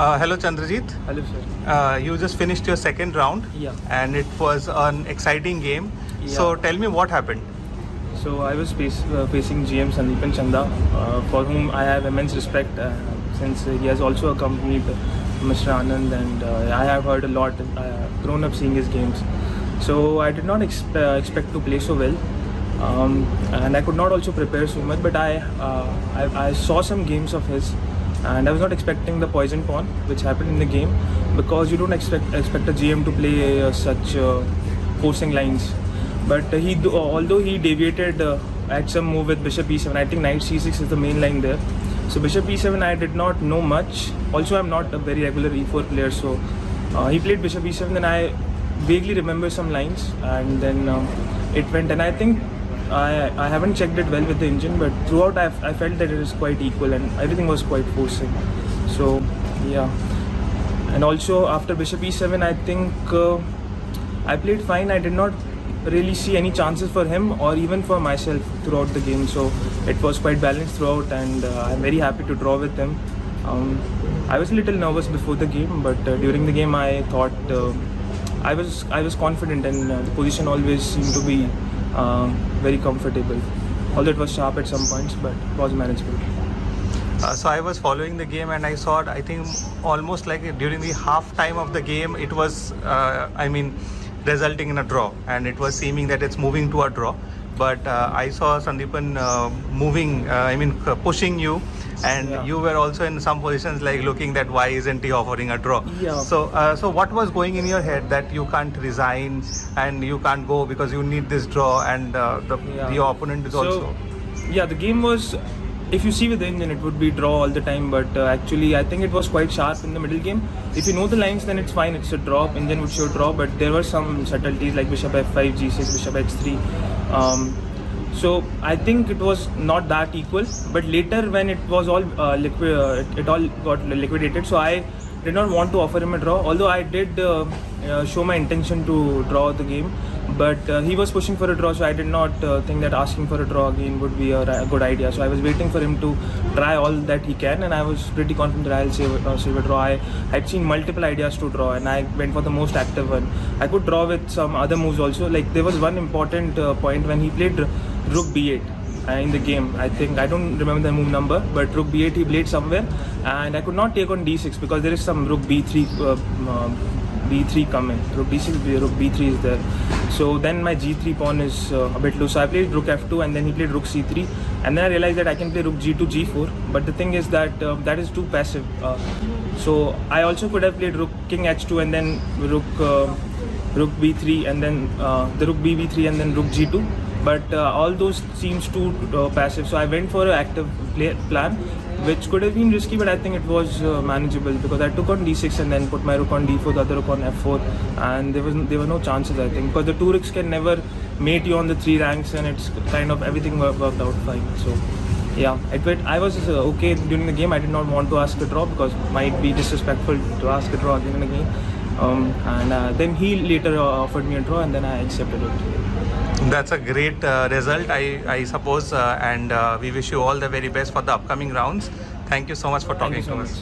Hello Chandrajit. Hello, sir. You just finished your second round. Yeah. And it was an exciting game. Yeah. So tell me what happened. So I was facing GM Sandeepan Chanda, for whom I have immense respect, since he has also accompanied Mr. Anand, and I have heard a lot. I have grown up seeing his games. So I did not expect to play so well, and I could not also prepare so much. But I saw some games of his, and I was not expecting the poison pawn which happened in the game, because you don't expect a GM to play such forcing lines. But although he deviated at some move with Bishop E7, I think Knight C6 is the main line there. So Bishop E7 I did not know much. Also I'm not a very regular E4 player, so he played Bishop E7, and I vaguely remember some lines, and then it went, and I think I haven't checked it well with the engine, but throughout I felt that it is quite equal and everything was quite forcing. So yeah, and also after Bishop E7 I think I played fine. I did not really see any chances for him or even for myself throughout the game, so it was quite balanced throughout, and I'm very happy to draw with him. I was a little nervous before the game, but during the game I thought I was confident, and the position always seemed to be very comfortable, although it was sharp at some points, but it was manageable. So I was following the game, and I saw it, I think almost like during the half time of the game it was resulting in a draw, and it was seeming that it's moving to a draw. But I saw Sandeepan pushing you, and Yeah. you were also in some positions like looking that why isn't he offering a draw. Yeah. So what was going in your head that you can't resign and you can't go because you need this draw, and your opponent is also. Yeah, the game was, if you see with the engine, it would be draw all the time, but actually I think it was quite sharp in the middle game. If you know the lines, then it's fine, it's a draw, engine would show draw, but there were some subtleties like Bishop F5, G6, Bishop H3. So I think it was not that equal, but later when it was all it all got liquidated, so I did not want to offer him a draw, although I did show my intention to draw the game, but he was pushing for a draw, so I did not think that asking for a draw again would be a good idea. So I was waiting for him to try all that he can, and I was pretty confident that I'll save a draw. I had seen multiple ideas to draw, and I went for the most active one. I could draw with some other moves also, like there was one important point when he played Rook B8 in the game. I think, I don't remember the move number, but Rook B8 he played somewhere, and I could not take on D6 because there is some Rook B3 B3 coming. Rook D6, Rook B3 is there. So then my G3 pawn is a bit loose. So I played Rook F2, and then he played Rook C3, and then I realized that I can play Rook G2, G4. But the thing is that that is too passive. So I also could have played Rook King H2, and then Rook B3, and then the Rook BB3, and then Rook G2. But all those seems too passive, so I went for an active plan, which could have been risky, but I think it was manageable, because I took on D6 and then put my Rook on D4, the other Rook on F4, and there were no chances, I think, because the two Rooks can never mate you on the 3 ranks, and it's kind of everything worked out fine. So yeah, I was okay during the game. I did not want to ask a draw because it might be disrespectful to ask a draw again and again, and then he later offered me a draw, and then I accepted it. That's a great result, I suppose, and we wish you all the very best for the upcoming rounds. Thank you so much for talking to us.